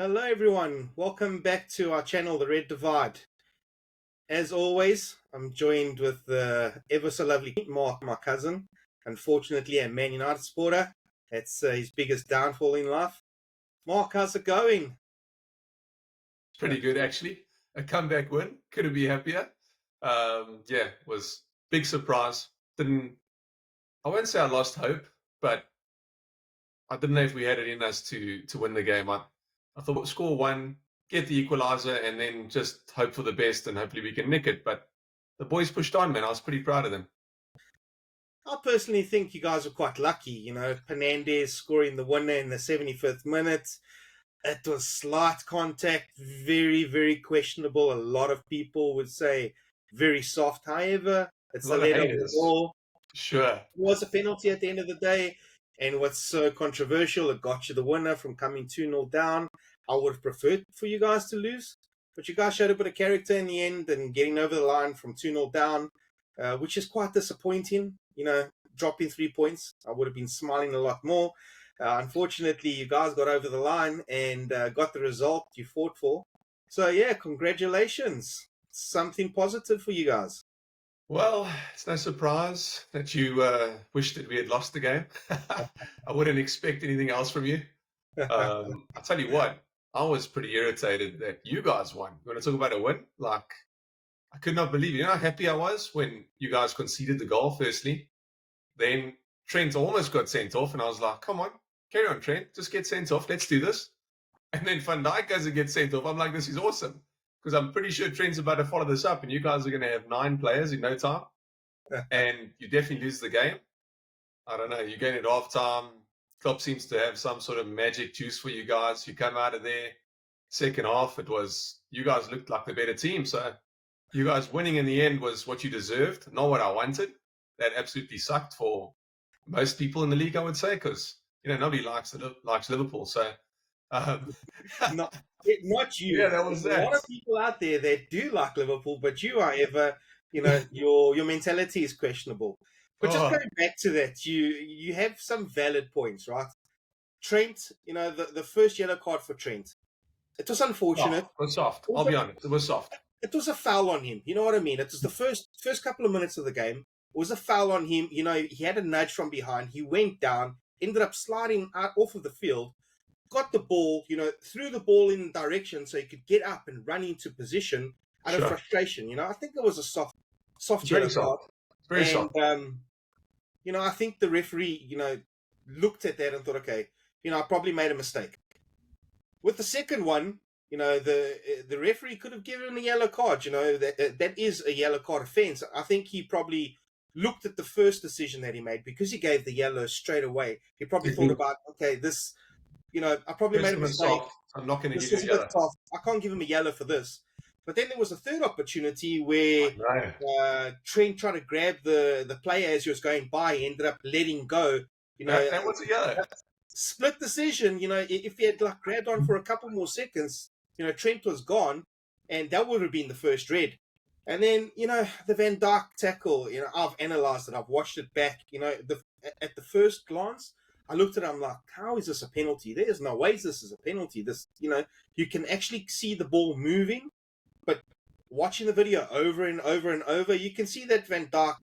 Hello, everyone. Welcome back to our channel, The Red Divide. As always, I'm joined with the ever so lovely Mark, my cousin. Unfortunately, a Man United supporter. That's his biggest downfall in life. Mark, how's it going? Pretty good, actually. A comeback win. Couldn't be happier. Was big surprise. I won't say I lost hope, but I didn't know if we had it in us to win the game. I thought score one, get the equalizer, and then just hope for the best and hopefully we can nick it. But the boys pushed on, man. I was pretty proud of them. I personally think you guys are quite lucky. Fernandez scoring the winner in the 75th minute. It was slight contact, very, very questionable. A lot of people would say very soft. However, A it's a lot of let of the haters. ball. Sure. It was a penalty at the end of the day. And what's so controversial, it got you the winner from coming 2-0 down. I would have preferred for you guys to lose, but you guys showed a bit of character in the end and getting over the line from 2-0 down, which is quite disappointing. Dropping 3 points, I would have been smiling a lot more. Unfortunately, you guys got over the line and got the result you fought for. So, yeah, congratulations. Something positive for you guys. Well, it's no surprise that you wished that we had lost the game. I wouldn't expect anything else from you. I'll tell you what, I was pretty irritated that you guys won. You want to talk about a win? Like, I could not believe it. You know how happy I was when you guys conceded the goal, firstly. Then Trent almost got sent off, and I was like, come on, carry on, Trent. Just get sent off. Let's do this. And then Van Dijk goes and gets sent off. I'm like, this is awesome. Because I'm pretty sure Trent's about to follow this up, and you guys are going to have 9 players in no time. And you definitely lose the game. I don't know. You gain it half time. Klopp seems to have some sort of magic juice for you guys. You come out of there, second half, you guys looked like the better team. So you guys winning in the end was what you deserved, not what I wanted. That absolutely sucked for most people in the league, I would say, because nobody likes Liverpool. So not not you. yeah, that was There's a lot that. of people out there that do like Liverpool, but you, however, your mentality is questionable. But just Oh, going back to that, you have some valid points, right? Trent, the first yellow card for Trent, it was unfortunate. soft. It was soft. It was I'll a, be honest. It was soft. it was a foul on him. You know what I mean? It was the first couple of minutes of the game. It was a foul on him. He had a nudge from behind. He went down, ended up sliding out off of the field, got the ball, threw the ball in direction so he could get up and run into position out of Sure. frustration. I think it was a soft Very yellow card. soft. Very And, soft. I think the referee, looked at that and thought, okay, I probably made a mistake. With the second one, the referee could have given him a yellow card. That is a yellow card offense. I think he probably looked at the first decision that he made because he gave the yellow straight away. He probably thought about, okay, this, I probably made First a one mistake. soft. I'm not going to This give you was a a bit yellow. tough. I can't give him a yellow for this. But then there was a third opportunity where No. Trent tried to grab the player as he was going by. He ended up letting go. That was a yellow. Split decision. If he had grabbed on for a couple more seconds, Trent was gone, and that would have been the first red. And then the Van Dijk tackle. I've analysed it. I've watched it back. At the first glance, I looked at it. I'm like, how is this a penalty? There's no way this is a penalty. This, you can actually see the ball moving, but watching the video over and over and over, you can see that Van Dijk,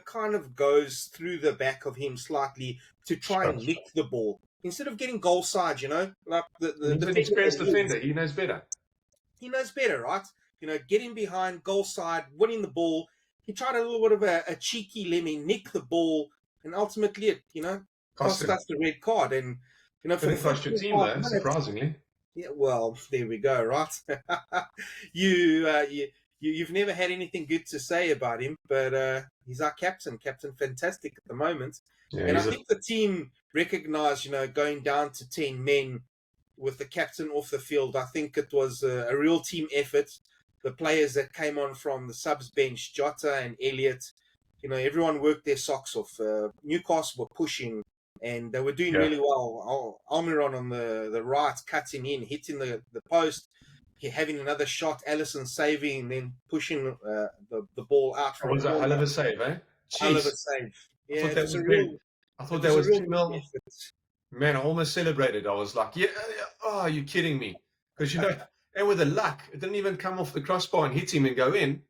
kind of goes through the back of him slightly to try Sure. and nick the ball instead of getting goal side. Like the He's an experienced defender. He knows better. he knows better, right? Getting behind goal side, winning the ball. He tried a little bit of a cheeky lemmy, nick the ball, and ultimately it, Cost cost him. us the red card. And for the Didn't first cost your team, 25 though, minutes, surprisingly. yeah, well, there we go, right? You've never had anything good to say about him, but he's our captain, Captain Fantastic at the moment. Yeah, And I he's a think the team recognized, going down to 10 men with the captain off the field. I think it was a real team effort. The players that came on from the subs bench, Jota and Elliott, everyone worked their socks off. Newcastle were pushing, and they were doing yeah. really well. Almiron on the right, cutting in, hitting the post, having another shot, Allison saving, and then pushing the ball out That for a was a hell corner. of a save, eh? Hell of a Jeez. save. I Yeah, thought it that was a was real, big. I thought it that was a was real 2 team 0. effort. Man, I almost celebrated. I was like, yeah, oh, are you kidding me? Because, and with the luck, it didn't even come off the crossbar and hit him and go in.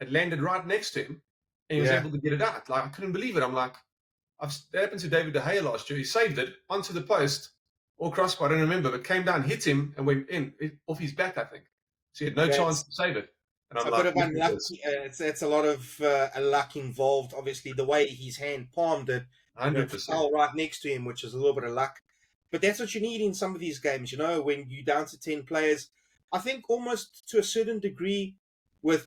It landed right next to him, and he was able to get it out. Like, I couldn't believe it. I'm like, that happened to David De Gea last year. He saved it onto the post or crossbar, I don't remember, but came down, hit him, and went in off his back, I think. So he had no chance to save it. And I'm a bit like, of unlucky. It's a lot of luck involved. Obviously, the way his hand palmed it, 100%. fell right next to him, which is a little bit of luck. But that's what you need in some of these games, when you're down to 10 players. I think almost to a certain degree with,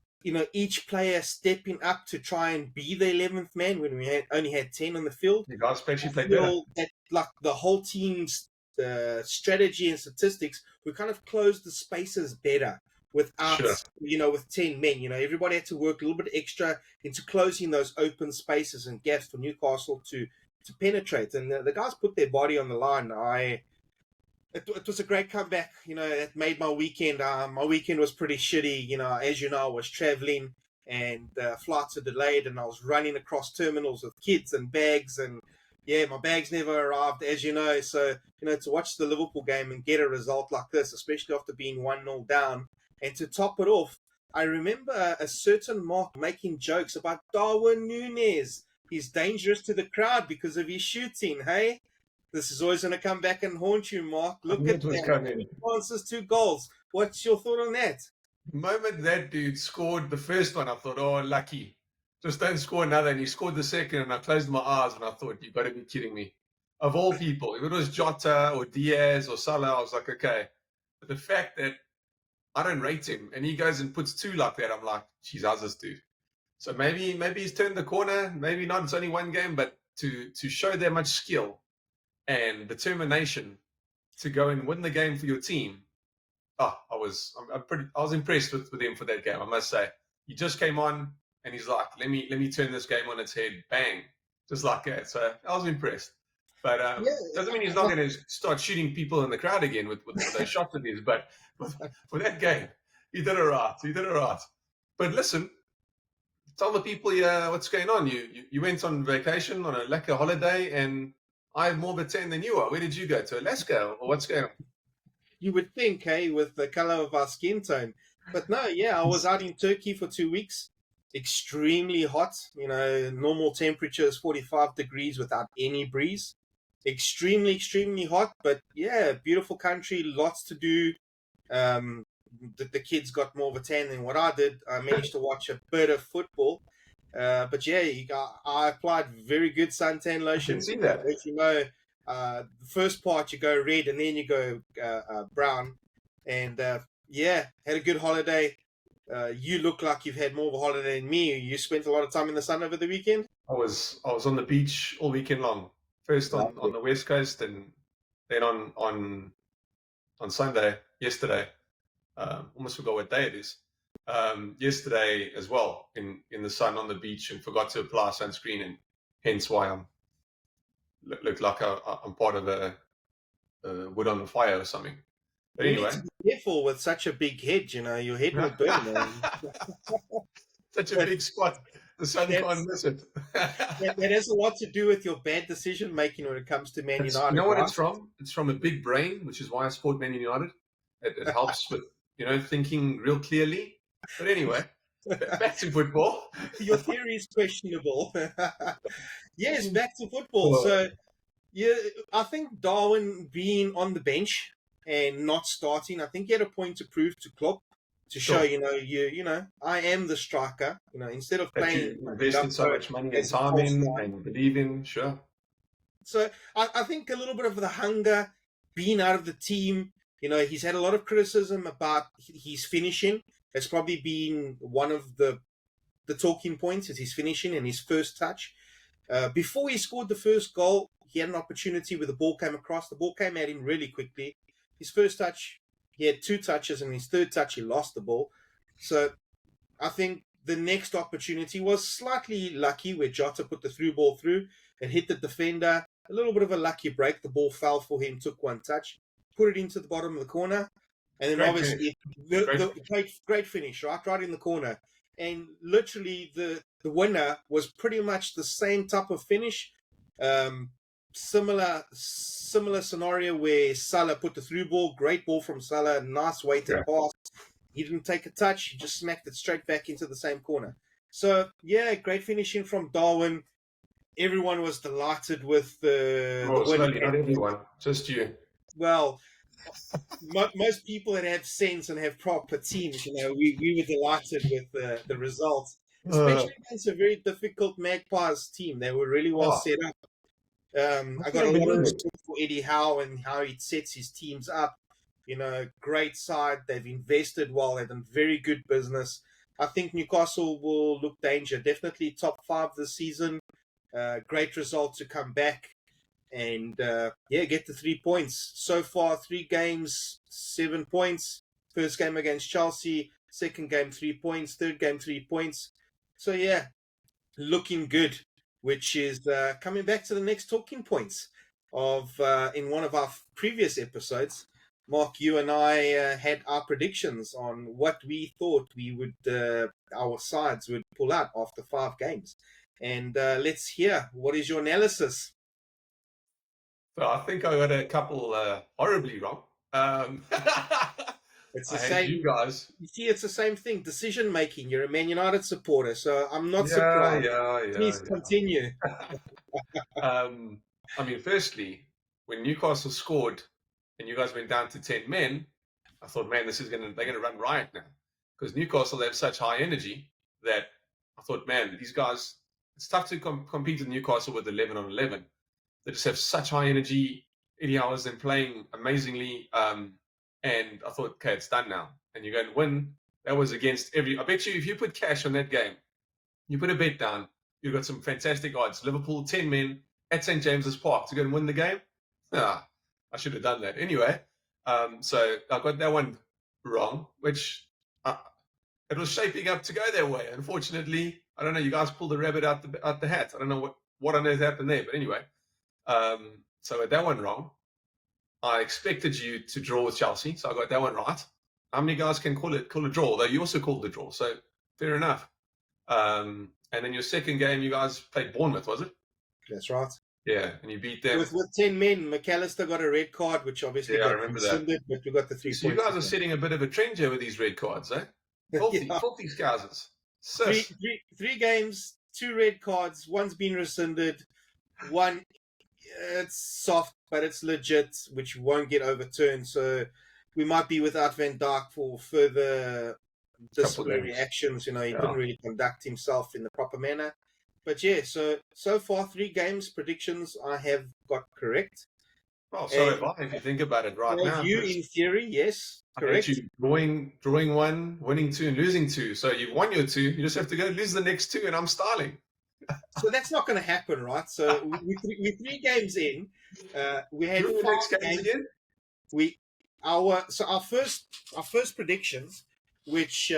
each player stepping up to try and be the 11th man when we only had 10 on the field. You guys especially played better. That, like, the whole team's strategy and statistics, we kind of closed the spaces better without, with 10 men. Everybody had to work a little bit extra into closing those open spaces and gaps for Newcastle to penetrate. And the guys put their body on the line. It was a great comeback. It made my weekend. My weekend was pretty shitty. As you know, I was traveling and flights are delayed, and I was running across terminals with kids and bags, and my bags never arrived, as you know. So, to watch the Liverpool game and get a result like this, especially after being 1-0 down, and to top it off, I remember a certain Mark making jokes about Darwin Núñez. He's dangerous to the crowd because of his shooting, hey? This is always going to come back and haunt you, Mark. Look at that. 2 chances, 2 goals. What's your thought on that? The moment that dude scored the first one, I thought, oh, lucky. Just don't score another. And he scored the second, and I closed my eyes, and I thought, you've got to be kidding me. Of all people, if it was Jota or Diaz or Salah, I was like, okay. But the fact that I don't rate him, and he goes and puts 2 like that, I'm like, geez, how's this dude? So maybe he's turned the corner. Maybe not. It's only 1 game, but to show that much skill and determination to go and win the game for your team. I was impressed with him for that game, I must say. He just came on and he's like, let me turn this game on its head, bang, just like that. So I was impressed. But doesn't mean he's not going to start shooting people in the crowd again with those shots of his. But for that game, he did it right. But listen, tell the people what's going on. You went on vacation on a lekker holiday, and I have more of a 10 than you are. Where did you go? To Alaska, or what's going on? You would think, hey, with the color of our skin tone. But no, I was out in Turkey for 2 weeks. Extremely hot. Normal temperature is 45 degrees without any breeze. Extremely, extremely hot. But beautiful country, lots to do. The kids got more of a tan than what I did. I managed to watch a bit of football. But I applied very good suntan lotion. I can see that. As you know, the first part you go red and then you go brown. And had a good holiday. You look like you've had more of a holiday than me. You spent a lot of time in the sun over the weekend? I was on the beach all weekend long. First on the West Coast, and then on Sunday, yesterday. Almost forgot what day it is. Yesterday as well, in the sun on the beach, and forgot to apply sunscreen, and hence why I'm look like I'm part of a wood on the fire or something. But anyway, you need to be careful with such a big head. Your head will burn. Such a big spot. The sun can't miss it. That has a lot to do with your bad decision making when it comes to Man United. You know what it's from? It's from a big brain, which is why I support Man United. It helps with thinking real clearly. But anyway, back to football. Your theory is questionable. Yes, back to football. So, I think Darwin being on the bench and not starting, I think he had a point to prove to Klopp to show, I am the striker. Instead of playing, invested so much money and time in and believe in, sure. So I think a little bit of the hunger, being out of the team. He's had a lot of criticism about his finishing. It's probably been one of the talking points is his finishing and his first touch. Before he scored the first goal, he had an opportunity where the ball came across. The ball came at him really quickly. His first touch, he had 2 touches, and his third touch, he lost the ball. So I think the next opportunity was slightly lucky, where Jota put the through ball through and hit the defender. A little bit of a lucky break. The ball fell for him, took 1 touch, put it into the bottom of the corner. And then obviously the great finish, right in the corner. And literally the winner was pretty much the same type of finish. similar scenario where Salah put the through ball, great ball from Salah, nice weighted pass. He didn't take a touch, he just smacked it straight back into the same corner. So yeah, great finishing from Darwin. Everyone was delighted with the win. Slowly, not everyone, just you. Well, most people that have sense and have proper teams, we were delighted with the results, especially against a very difficult Magpies team. They were really well set up. I got a lot of respect for Eddie Howe and how he sets his teams up. Great side. They've invested well. They've done very good business. I think Newcastle will look danger. Definitely top 5 this season. Great result to come back and get the 3 points. So far, 3 games, 7 points. First game against Chelsea. Second game, 3 points. Third game, 3 points. So yeah, looking good. Which is coming back to the next talking points of in one of our previous episodes. Mark, you and I had our predictions on what we thought our sides would pull out after 5 games. And let's hear, what is your analysis? So I think I got a couple horribly wrong. It's the same. You guys. You see, it's the same thing. Decision making. You're a Man United supporter, so I'm not surprised. Please continue. Firstly, when Newcastle scored and you guys went down to 10 men, I thought, man, they're gonna run riot now, because Newcastle have such high energy that I thought, man, these guys, it's tough to compete with Newcastle with 11 on 11. They just have such high energy. Eddie Howe has them playing amazingly. And I thought, okay, it's done now. And you're going to win. That was against I bet you if you put cash on that game, you put a bet down, you've got some fantastic odds. Liverpool, 10 men at St. James's Park to go and win the game. I should have done that. Anyway, so I got that one wrong, which it was shaping up to go their way. Unfortunately, I don't know, you guys pulled the rabbit out the hat. I don't know what on earth happened there. But anyway, so I got that one wrong. I expected you to draw with Chelsea, so I got that one right. How many guys can call a draw? Although you also called the draw, so fair enough. And then your second game, you guys played Bournemouth, was it? That's right. Yeah, and you beat them. With 10 men, McAllister got a red card, which obviously got rescinded, but we got the 3 points. So you guys are setting a bit of a trend here with these red cards, eh? Filthy scousers. 3 games, 2 red cards, one's been rescinded, one it's soft, but it's legit, which won't get overturned. So we might be without Van Dijk for further disciplinary actions. He couldn't really conduct himself in the proper manner. But yeah, so far 3 games predictions I have got correct. Well, so have I, if you think about it right now. You, in theory, yes, correct. You drawing 1, winning 2, and losing 2. So you've won your 2. You just have to go lose the next 2, and I'm styling. So that's not going to happen, right? So we're 3 games in. We had 5 games again. Our first predictions, which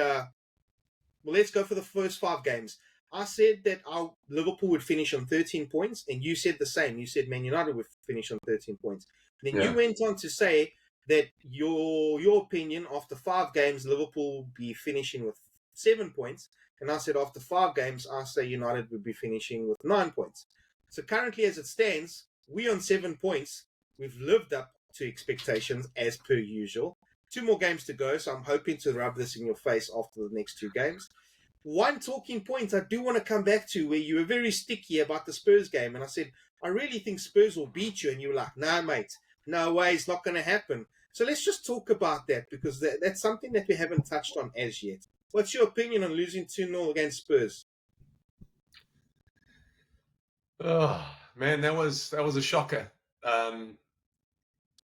let's go for the first 5 games. I said that our Liverpool would finish on 13 points, and you said the same. You said Man United would finish on 13 points. And then you went on to say that your opinion, after 5 games, Liverpool would be finishing with 7 points. And I said after 5 games, I say United would be finishing with 9 points. So currently, as it stands, we're on 7 points. We've lived up to expectations as per usual. 2 more games to go, so I'm hoping to rub this in your face after the next 2 games. One talking point I do want to come back to, where you were very sticky about the Spurs game, and I said, I really think Spurs will beat you, and you were like, nah, mate, no way, it's not going to happen. So let's just talk about that, because that's something that we haven't touched on as yet. What's your opinion on losing 2-0 against Spurs? Oh man, that was a shocker.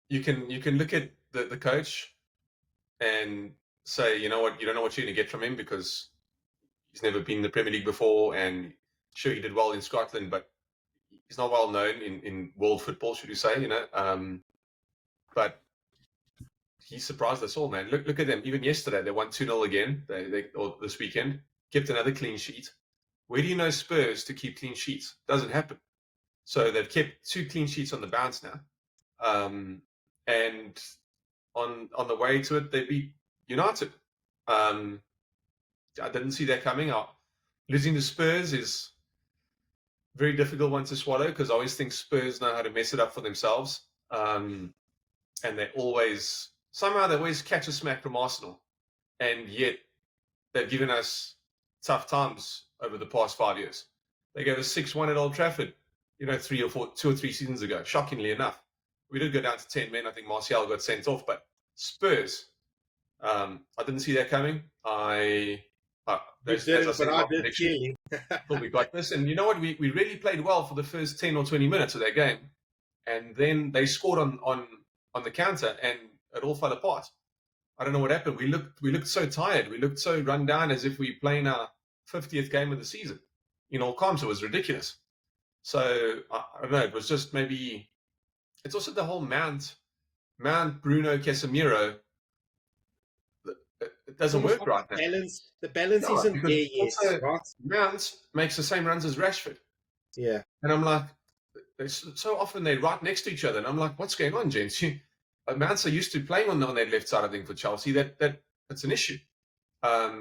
You can look at the coach and say, you know what, you don't know what you're going to get from him, because he's never been in the Premier League before, and sure, he did well in Scotland, but he's not well known in world football, should you say, but he surprised us all, man. Look at them. Even yesterday, they won 2-0 again. Or this weekend, kept another clean sheet. Where do you know Spurs to keep clean sheets? Doesn't happen. So they've kept 2 clean sheets on the bounce now. And on the way to it, they beat United. I didn't see that coming. Losing to Spurs is very difficult one to swallow because I always think Spurs know how to mess it up for themselves. And they always catch a smack from Arsenal. And yet they've given us tough times over the past 5 years. They gave us 6-1 at Old Trafford, 2 or 3 seasons ago, shockingly enough. We did go down to 10 men. I think Martial got sent off, but Spurs, I didn't see that coming. As I said, my prediction, thought we got this. And you know what? We really played well for the first 10 or 20 minutes of that game. And then they scored on the counter, and it all fell apart. I don't know what happened. We looked so tired. We looked so run down, as if we playing our 50th game of the season. All comps, it was ridiculous. So I don't know. It was just maybe. It's also the whole Mount, Bruno, Casemiro. It doesn't work right now. The balance isn't there yet. Right? Mount makes the same runs as Rashford. Yeah. And I'm like, so often they're right next to each other, and I'm like, what's going on, gents? Mount's are used to playing on that left side, I think, for Chelsea. That's an issue.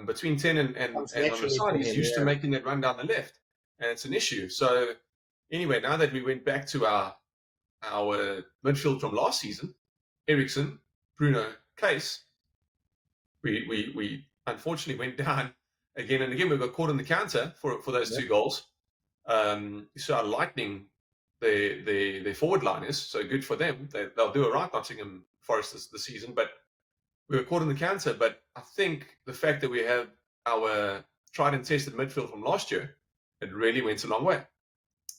Between 10 and on the side, he's used to making that run down the left, and it's an issue. So anyway, now that we went back to our midfield from last season, Eriksen, Bruno, Case, we unfortunately went down again and again. We got caught in the counter for those 2 goals. So our Lightning, their forward line is so good for them. They'll do it right, Nottingham Forest this season. But we were caught in the counter. But I think the fact that we have our tried and tested midfield from last year, it really went a long way.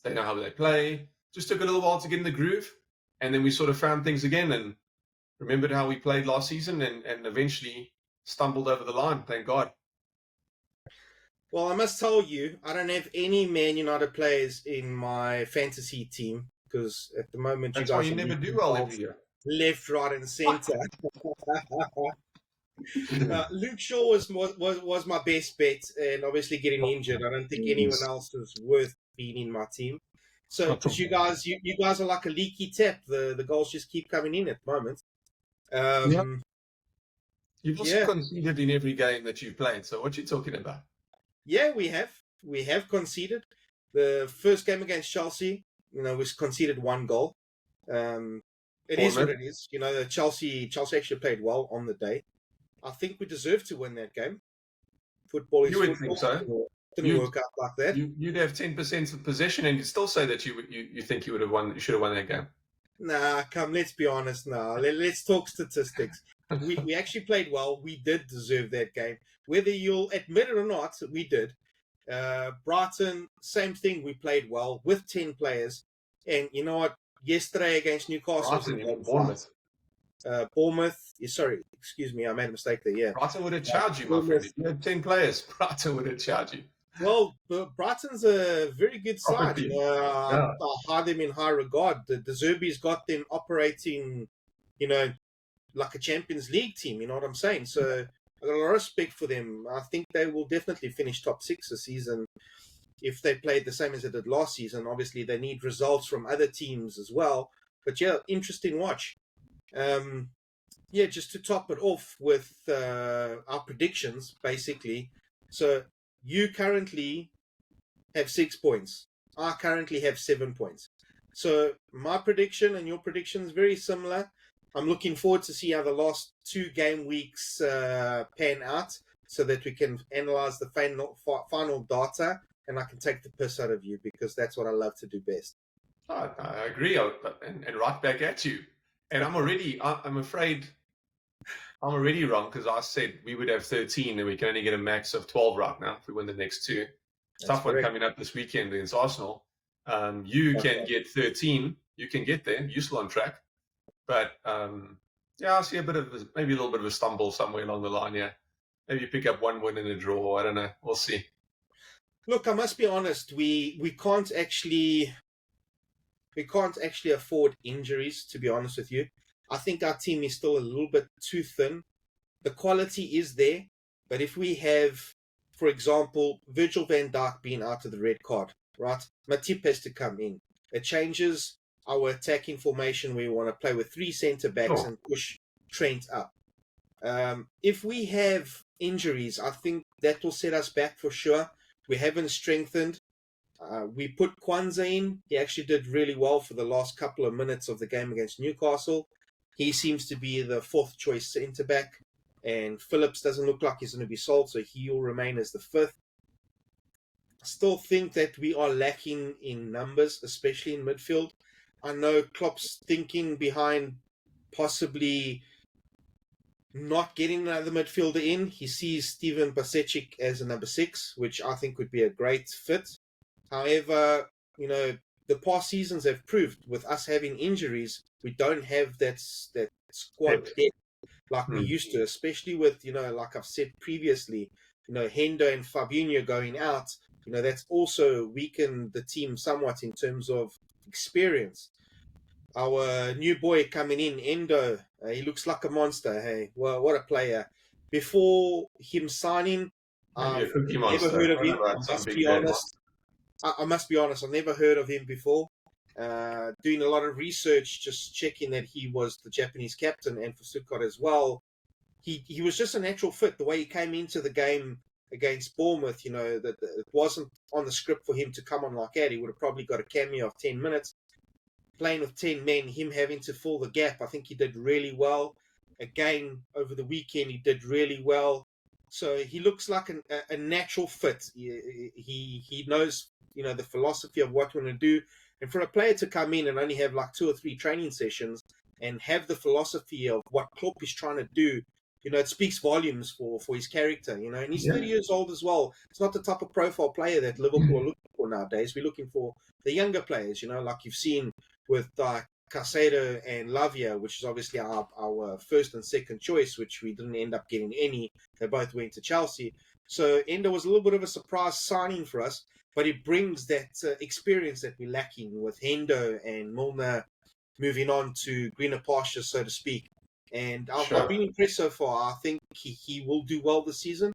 They know how they play. Just took a little while to get in the groove, and then we sort of found things again and remembered how we played last season, and eventually stumbled over the line. Thank God. Well, I must tell you, I don't have any Man United players in my fantasy team because at the moment that's why you never do well every year. Left, right, and centre. Luke Shaw was my best bet, and obviously getting injured, I don't think anyone else was worth being in my team. So, because you guys are like a leaky tap, the goals just keep coming in at the moment. You've also conceded in every game that you've played. So, what are you talking about? Yeah, we have conceded. The first game against Chelsea, we conceded 1 goal. It is what it is. Chelsea actually played well on the day. I think we deserve to win that game. Football is football. Think so. Didn't work out like that. You'd have 10% of possession, and you'd still say that you think you would have won. You should have won that game. Nah, come. Let's be honest now. Let's talk statistics. We actually played well. We did deserve that game. Whether you'll admit it or not, we did. Brighton, same thing. We played well with 10 players. And you know what? Yesterday against Newcastle, Bournemouth. Sorry, excuse me. I made a mistake there. Yeah. Brighton would have charged you, my friend. If you had 10 players, Brighton would have charged you. Well, Brighton's a very good side. I hold them in high regard. The Zerbi's got them operating, like a Champions League team. You know what I'm saying? So I got a lot of respect for them. I think they will definitely finish top 6 this season if they played the same as they did last season. Obviously, they need results from other teams as well. But yeah, interesting watch. Just to top it off with our predictions, basically. So you currently have 6 points. I currently have 7 points. So my prediction and your prediction is very similar. I'm looking forward to see how the last 2 game weeks pan out so that we can analyze the final data and I can take the piss out of you because that's what I love to do best. I agree, and right back at you. And I'm afraid I'm already wrong because I said we would have 13 and we can only get a max of 12 right now if we win the next 2. Tough one coming up this weekend against Arsenal. You can get 13. You can get there. You're still on track. But, I see maybe a little bit of a stumble somewhere along the line, yeah. Maybe you pick up 1 win and a draw. I don't know. We'll see. Look, I must be honest. We can't actually afford injuries, to be honest with you. I think our team is still a little bit too thin. The quality is there, but if we have, for example, Virgil van Dijk being out of the red card, right? Matip has to come in. It changes our attacking formation. We want to play with 3 centre-backs and push Trent up. If we have injuries, I think that will set us back for sure. We haven't strengthened. We put Kwanzaa in. He actually did really well for the last couple of minutes of the game against Newcastle. He seems to be the fourth choice centre back, and Phillips doesn't look like he's going to be sold, so he will remain as the fifth. I still think that we are lacking in numbers, especially in midfield. I know Klopp's thinking behind possibly not getting another midfielder in. He sees Steven Pasecic as a number 6, which I think would be a great fit. However, the past seasons have proved with us having injuries, we don't have that squad depth like we used to, especially with, like I've said previously, Hendo and Fabinho going out, that's also weakened the team somewhat in terms of experience. Our new boy coming in, Endo, he looks like a monster. Hey, well, what a player. Before him signing, I've never heard of him. I must be honest, I've never heard of him before. Doing a lot of research, just checking that he was the Japanese captain and for Stuttgart as well. He was just a natural fit. The way he came into the game against Bournemouth, that it wasn't on the script for him to come on like that. He would have probably got a cameo of 10 minutes. Playing with 10 men, him having to fill the gap, I think he did really well. Again, over the weekend, he did really well. So he looks like a natural fit. He knows, the philosophy of what we're going to do. And for a player to come in and only have like 2 or 3 training sessions and have the philosophy of what Klopp is trying to do, it speaks volumes for his character, and he's 30 years old as well. It's not the type of profile player that Liverpool are looking for nowadays. We're looking for the younger players, like you've seen with Caicedo and Lavia, which is obviously our first and second choice, which we didn't end up getting any. They both went to Chelsea. So Endo was a little bit of a surprise signing for us, but it brings that experience that we're lacking with Hendo and Milner moving on to greener pastures, so to speak. And I've been impressed so far. I think he will do well this season,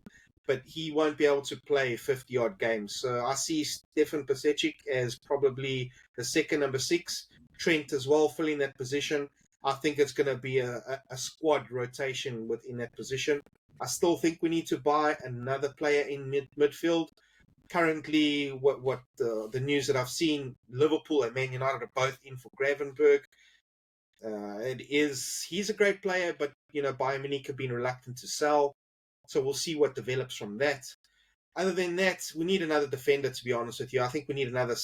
but he won't be able to play 50-odd games. So I see Stefan Pasecic as probably the second number 6. Trent as well filling that position. I think it's going to be a squad rotation within that position. I still think we need to buy another player in midfield. Currently, what the news that I've seen, Liverpool and Man United are both in for Gravenberg. He's a great player, but Bayern Munich have been reluctant to sell. So we'll see what develops from that. Other than that, we need another defender, to be honest with you. I think we need another,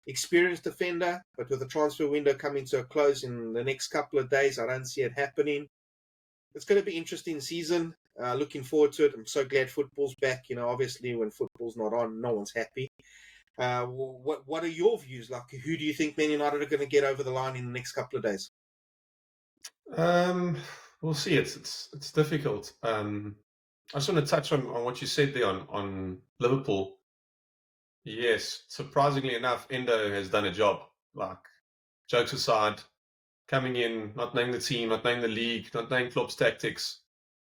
experienced defender, but with the transfer window coming to a close in the next couple of days, I don't see it happening. It's going to be an interesting season. Looking forward to it. I'm so glad football's back. Obviously when football's not on, no one's happy. What are your views? Like, who do you think Man United are going to get over the line in the next couple of days? We'll see. It's difficult. I just want to touch on what you said there on Liverpool. Yes, surprisingly enough, Endo has done a job. Like, jokes aside, coming in, not knowing the team, not knowing the league, not knowing Klopp's tactics,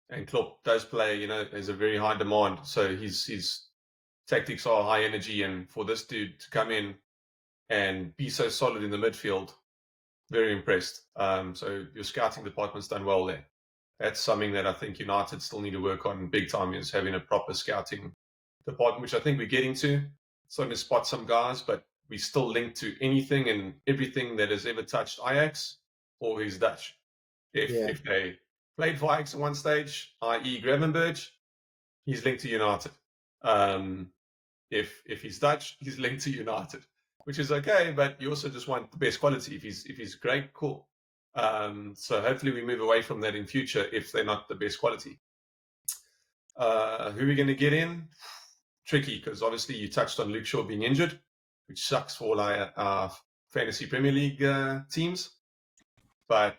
and Klopp does play, there's a very high demand. So his tactics are high energy, and for this dude to come in and be so solid in the midfield, very impressed. So your scouting department's done well there. That's something that I think United still need to work on big time, is having a proper scouting department, which I think we're getting to. Starting to spot some guys, but we still linked to anything and everything that has ever touched Ajax or is Dutch. If they played for Ajax at one stage, i.e. Gravenberch, he's linked to United. If he's Dutch, he's linked to United, which is okay, but you also just want the best quality. If he's great, cool. So hopefully we move away from that in future if they're not the best quality. Who are we going to get in? Tricky, because obviously you touched on Luke Shaw being injured, which sucks for all our fantasy Premier League teams. But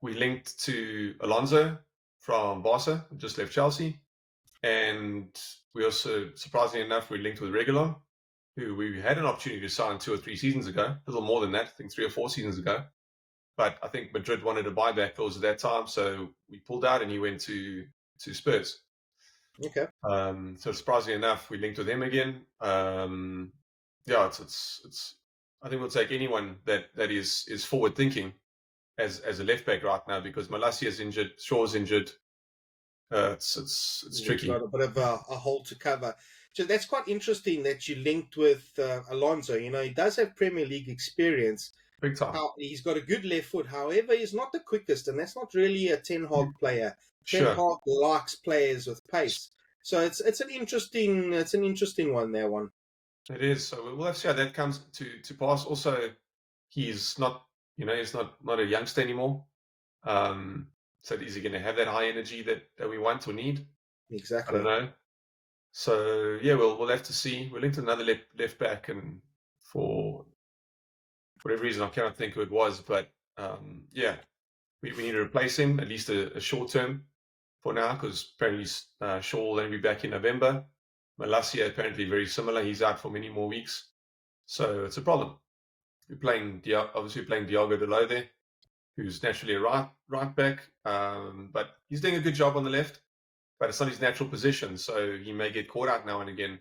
we linked to Alonso from Barca, who just left Chelsea. And we also, surprisingly enough, we linked with Reguilon, who we had an opportunity to sign 2 or 3 seasons ago, a little more than that, I think 3 or 4 seasons ago. But I think Madrid wanted a buyback clause at that time, so we pulled out and he went to Spurs. Okay. So surprisingly enough, we linked with him again. It's. I think we'll take anyone that is forward thinking as a left back right now, because Malacia is injured, Shaw's injured. It's tricky. Got a bit of a hole to cover. So that's quite interesting that you linked with Alonso. He does have Premier League experience. Big time. He's got a good left foot. However, he's not the quickest, and that's not really a Ten Hag player. Ten Sure. Hag likes players with pace. So it's an interesting one, that one. It is. So we'll have to see how that comes to pass. Also, he's not, he's not a youngster anymore. So is he going to have that high energy that we want or need? Exactly. I don't know. So yeah, we'll have to see. We're linked to another left back, and for whatever reason, I cannot think who it was, but yeah, we need to replace him at least a short term for now, because apparently Shaw will only be back in November. Malacia apparently very similar. He's out for many more weeks, so it's a problem. We're playing obviously playing Diogo Dalot there, who's naturally a right back, but he's doing a good job on the left. But it's not his natural position, so he may get caught out now and again.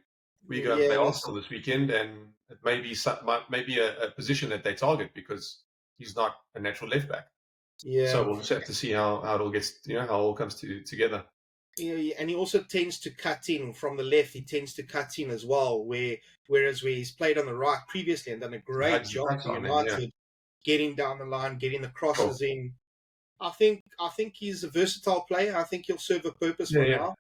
We go and play Arsenal this weekend, and it may be a position that they target because he's not a natural left back. Yeah. So we'll just have to see how it all gets, how it all comes together. Yeah, and he also tends to cut in from the left. He tends to cut in as well, whereas he's played on the right previously and done a great job for United, getting down the line, getting the crosses in. I think he's a versatile player. I think he'll serve a purpose for now.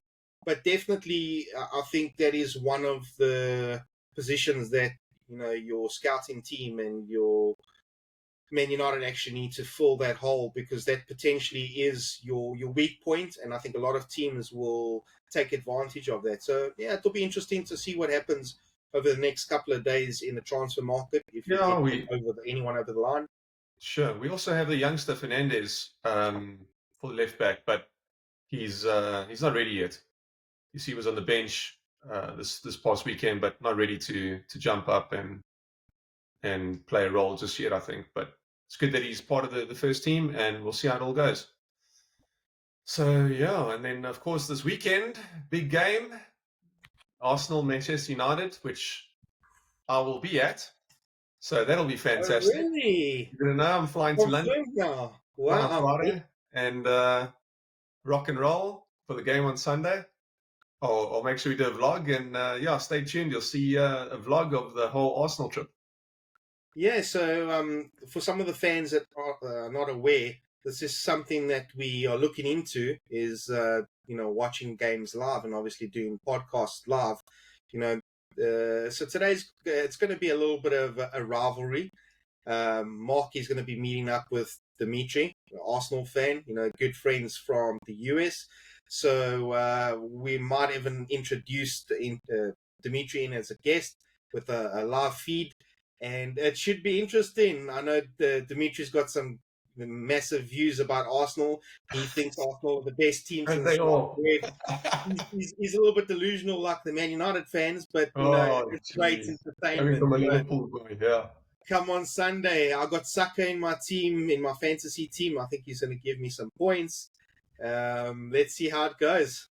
But definitely, I think that is one of the positions that your scouting team and your Man United actually need to fill that hole, because that potentially is your weak point, and I think a lot of teams will take advantage of that. So yeah, it'll be interesting to see what happens over the next couple of days in the transfer market if you get anyone over the line. Sure. We also have the youngster Fernandez for the left back, but he's not ready yet. You see, he was on the bench this past weekend, but not ready to jump up and play a role just yet, I think. But it's good that he's part of the first team, and we'll see how it all goes. So yeah, and then of course this weekend, big game, Arsenal Manchester United, which I will be at. So that'll be fantastic. Oh, really? You're gonna know I'm flying to London now. Wow. on Friday, and rock and roll for the game on Sunday. I'll make sure we do a vlog, and stay tuned. You'll see a vlog of the whole Arsenal trip. Yeah, so for some of the fans that are not aware, this is something that we are looking into, is watching games live and obviously doing podcasts live. So today's it's going to be a little bit of a rivalry. Mark is going to be meeting up with Dimitri, an Arsenal fan, good friends from the US. So we might even introduce Dimitri in as a guest with a live feed. And it should be interesting. I know Dimitri's got some massive views about Arsenal. He thinks Arsenal are the best team since he's a little bit delusional like the Man United fans, but it's great entertainment. From a Liverpool boy, yeah. Come on Sunday. I got Saka in my team, in my fantasy team. I think he's going to give me some points. Let's see how it goes.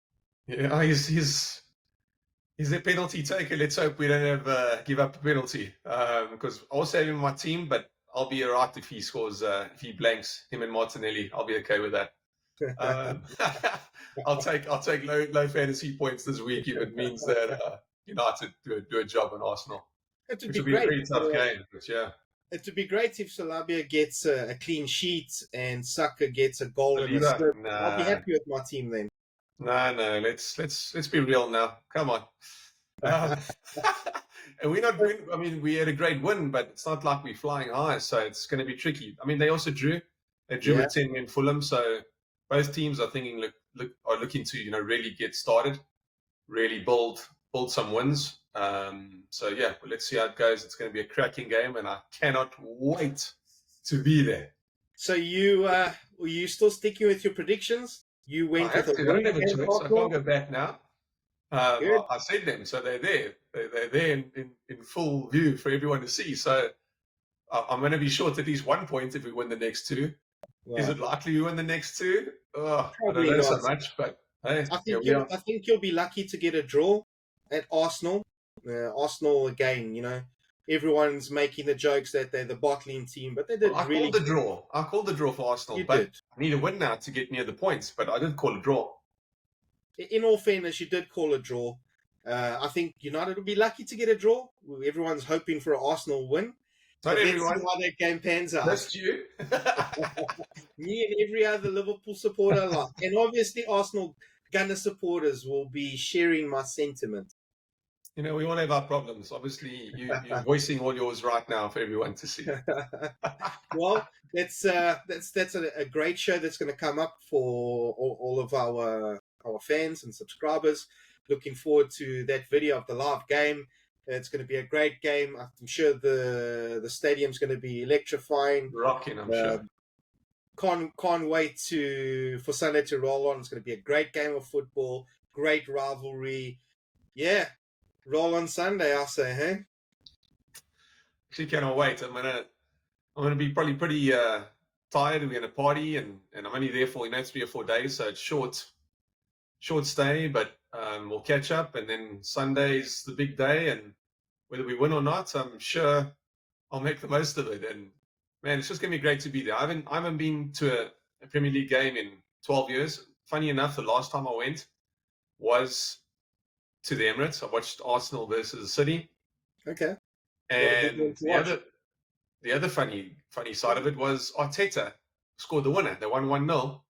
Yeah, he's a penalty taker. Let's hope we don't have give up a penalty. Because I also have him in my team, but I'll be alright if he scores. If he blanks him and Martinelli, I'll be okay with that. I'll take low fantasy points this week if it means that United do a job on Arsenal. Which will be a very tough game, but yeah. It would be great if Salabia gets a clean sheet and Saka gets a goal and a slip. I'll be happy with my team then. No. Let's be real now. Come on. And we're not doing. I mean, we had a great win, but it's not like we're flying high, so it's going to be tricky. I mean, they also drew. They drew with 10 men Fulham, so both teams are thinking are looking to really get started, really build some wins. So yeah, well, let's see how it goes. It's going to be a cracking game, and I cannot wait to be there. So you still sticking with your predictions? You went with I don't have a choice. I can't go back now. I said them, so they're there. They're there in full view for everyone to see. So I'm going to be short at least 1 point if we win the next two. Wow. Is it likely we win the next two? I don't know so much, but hey, I think you'll be lucky to get a draw at Arsenal. Arsenal again, everyone's making the jokes that they're the bottling team, but they did I called the draw. I called the draw for Arsenal, but I need a win now to get near the points. But I did call a draw. In all fairness, you did call a draw. I think United will be lucky to get a draw. Everyone's hoping for an Arsenal win. Not But let's see everyone, how that game pans out. just you. Me and every other Liverpool supporter alike. And obviously Arsenal Gunner supporters will be sharing my sentiment. You know, we all have our problems. Obviously, you're voicing all yours right now for everyone to see. Well, that's a great show that's going to come up for all of our fans and subscribers. Looking forward to that video of the live game. It's going to be a great game. I'm sure the stadium's going to be electrifying. Rocking, I'm sure. Can't wait for Sunday to roll on. It's going to be a great game of football, great rivalry. Yeah, roll on Sunday, I'll say, hey? Actually, cannot wait. I'm gonna be probably pretty tired. We're gonna party, and I'm only there for 3 or 4 days, so it's short stay. But we'll catch up, and then Sunday's the big day, and whether we win or not, I'm sure I'll make the most of it. And man, it's just gonna be great to be there. I haven't been to a Premier League game in 12 years. Funny enough, the last time I went was to the Emirates. I watched Arsenal versus City. Okay. And the other funny side of it was Arteta scored the winner. They won 1-0,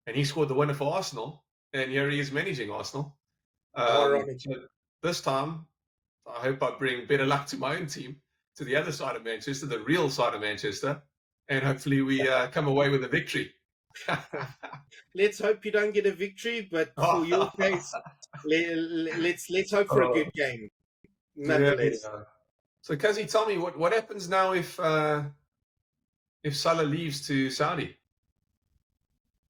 and he scored the winner for Arsenal. And here he is managing Arsenal. So this time, I hope I bring better luck to my own team, to the other side of Manchester, the real side of Manchester, and hopefully we come away with a victory. Let's hope you don't get a victory, but for your case, let's hope for a good game. Nonetheless. Yeah. So, Kazi, tell me what happens now if Salah leaves to Saudi?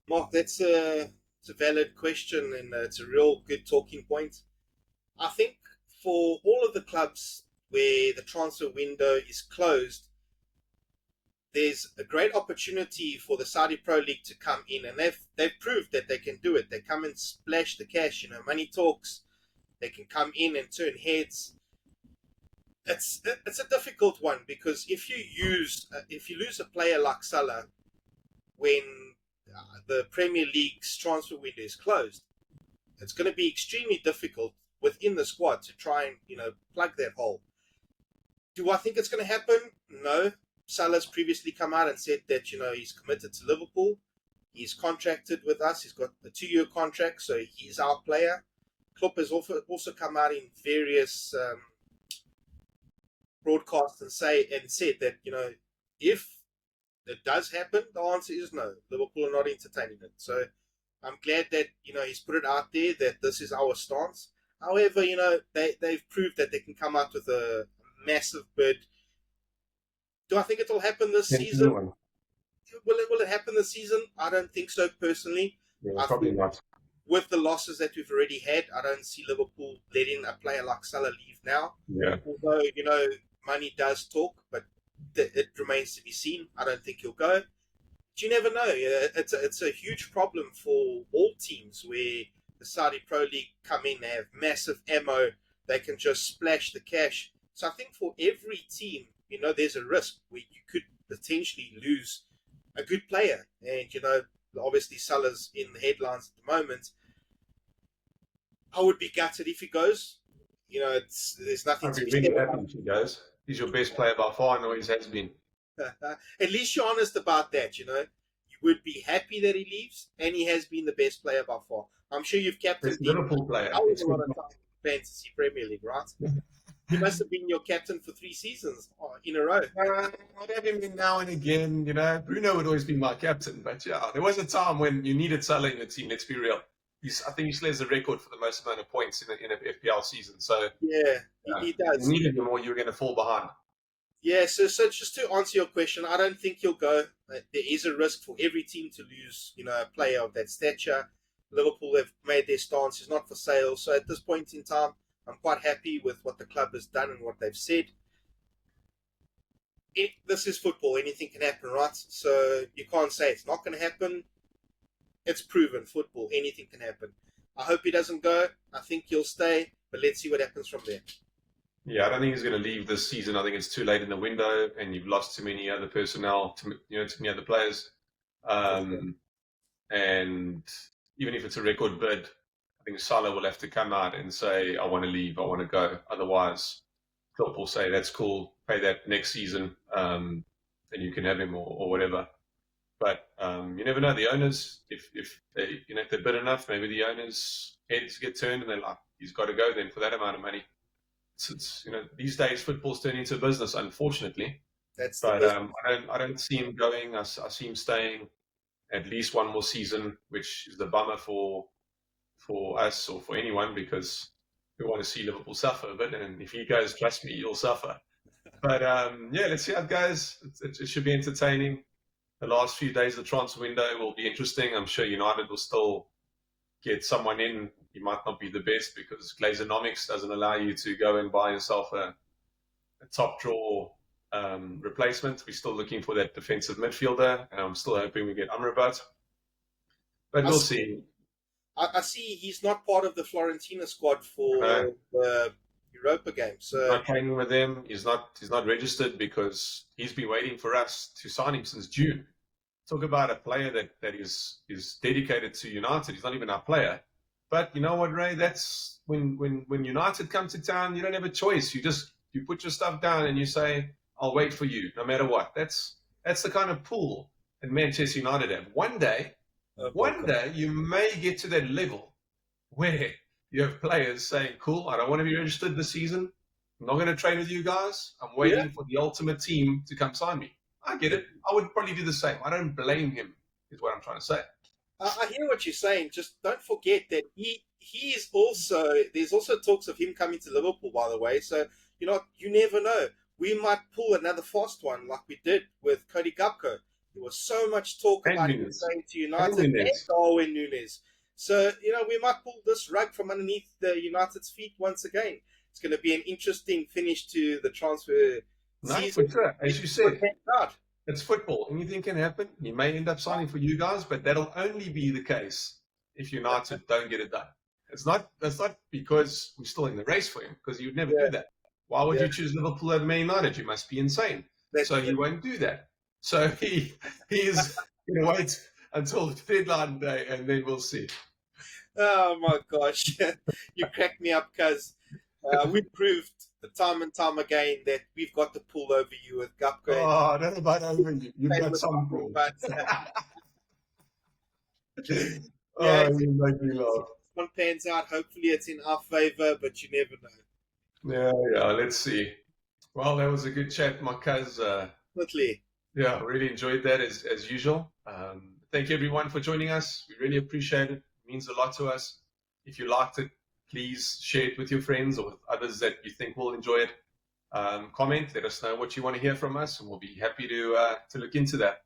Mark, it's a valid question, and it's a real good talking point. I think for all of the clubs where the transfer window is closed, there's a great opportunity for the Saudi Pro League to come in, and they've proved that they can do it. They come and splash the cash. Money talks. They can come in and turn heads. It's a difficult one, because if you lose a player like Salah when the Premier League's transfer window is closed, it's going to be extremely difficult within the squad to try and plug that hole. Do I think it's going to happen? No. Salah's previously come out and said that he's committed to Liverpool. He's contracted with us. He's got a 2-year contract, so he's our player. Klopp has also come out in various broadcasts and said that if it does happen, the answer is no. Liverpool are not entertaining it. So I'm glad that he's put it out there that this is our stance. However, they've proved that they can come out with a massive bid. Do I think it'll happen this season? Will it happen this season? I don't think so, personally. Yeah, probably not. With the losses that we've already had, I don't see Liverpool letting a player like Salah leave now. Yeah. Although, money does talk, but it remains to be seen. I don't think he'll go. But you never know. It's a huge problem for all teams where the Saudi Pro League come in, they have massive ammo, they can just splash the cash. So I think for every team, there's a risk where you could potentially lose a good player. And, obviously Salah's in the headlines at the moment. I would be gutted if he goes. There's nothing to be really happy if he goes. He's your best player by far, and always has been. At least you're honest about that, You would be happy that he leaves, and he has been the best player by far. I'm sure you've captained him. Liverpool player. I was a lot of time in Fantasy Premier League, right? He must have been your captain for 3 seasons in a row. I'd have him in now and again. Bruno would always be my captain, but yeah, there was a time when you needed Salah in your team. Let's be real. I think he still has the record for the most amount of points in an FPL season. So yeah, he does. You needed him, or you were going to fall behind. Yeah. So just to answer your question, I don't think he'll go. There is a risk for every team to lose, a player of that stature. Liverpool have made their stance; it's not for sale. So at this point in time, I'm quite happy with what the club has done and what they've said. This is football. Anything can happen, right? So you can't say it's not going to happen. It's proven football. Anything can happen. I hope he doesn't go. I think he'll stay, but let's see what happens from there. Yeah, I don't think he's going to leave this season. I think it's too late in the window, and you've lost too many other personnel, too many other players. And even if it's a record bid, I think Salah will have to come out and say, I want to leave, I want to go. Otherwise, Klopp will say, that's cool, pay that next season, and you can have him or whatever. But you never know. The owners, if they, if they're bid enough, maybe the owners' heads get turned and they're like, he's got to go then for that amount of money. It's these days football's turned into a business, unfortunately. But I don't see him going. I see him staying at least one more season, which is the bummer for us or for anyone, because we want to see Liverpool suffer a bit. And if he goes, trust me, you'll suffer. But let's see how it goes. It should be entertaining. The last few days of the transfer window will be interesting. I'm sure United will still get someone in. He might not be the best because Glazonomics doesn't allow you to go and buy yourself a top draw replacement. We're still looking for that defensive midfielder, and I'm still hoping we get Amrabat. But we'll see. I see he's not part of the Fiorentina squad for the Europa game. So not training with them. He's not registered because he's been waiting for us to sign him since June. Talk about a player that is dedicated to United. He's not even our player. But you know what, Ray? That's when United come to town, you don't have a choice. You put your stuff down and you say, I'll wait for you, no matter what. That's the kind of pull that Manchester United have. One day you may get to that level where you have players saying, cool, I don't want to be registered this season. I'm not going to train with you guys. I'm waiting for the ultimate team to come sign me. I get it. I would probably do the same. I don't blame him, is what I'm trying to say. I hear what you're saying. Just don't forget that he is also, there's also talks of him coming to Liverpool, by the way. So, you never know. We might pull another fast one like we did with Cody Gakpo. There was so much talk about him going to United and Darwin Núñez. So, we might pull this rug from underneath the United's feet once again. It's going to be an interesting finish to the transfer season. For sure. As you said, it's football. Anything can happen. He may end up signing for you guys, but that'll only be the case if United don't get it done. That's not because we're still in the race for him, because you'd never do that. Why would you choose Liverpool over Man United? You must be insane. He won't do that. So he is going to wait until the deadline day, and then we'll see. Oh, my gosh. You cracked me up, because we proved time and time again that we've got the pull over you with Gakpo. Oh, I don't know about over you. You've got some pull. You make me laugh. One pans out. Hopefully it's in our favor, but you never know. Yeah, let's see. Well, that was a good chat, my cuz. Definitely. Yeah, really enjoyed that as usual. Thank you, everyone, for joining us. We really appreciate it. It means a lot to us. If you liked it, please share it with your friends or with others that you think will enjoy it. Comment, let us know what you want to hear from us, and we'll be happy to look into that.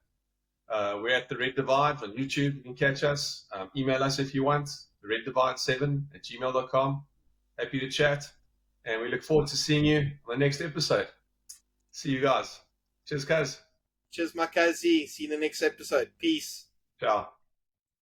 We're at The Red Divide on YouTube. You can catch us. Email us if you want, thereddivide7@gmail.com. Happy to chat, and we look forward to seeing you on the next episode. See you guys. Cheers, guys. Cheers, Makazi. See you in the next episode. Peace. Ciao.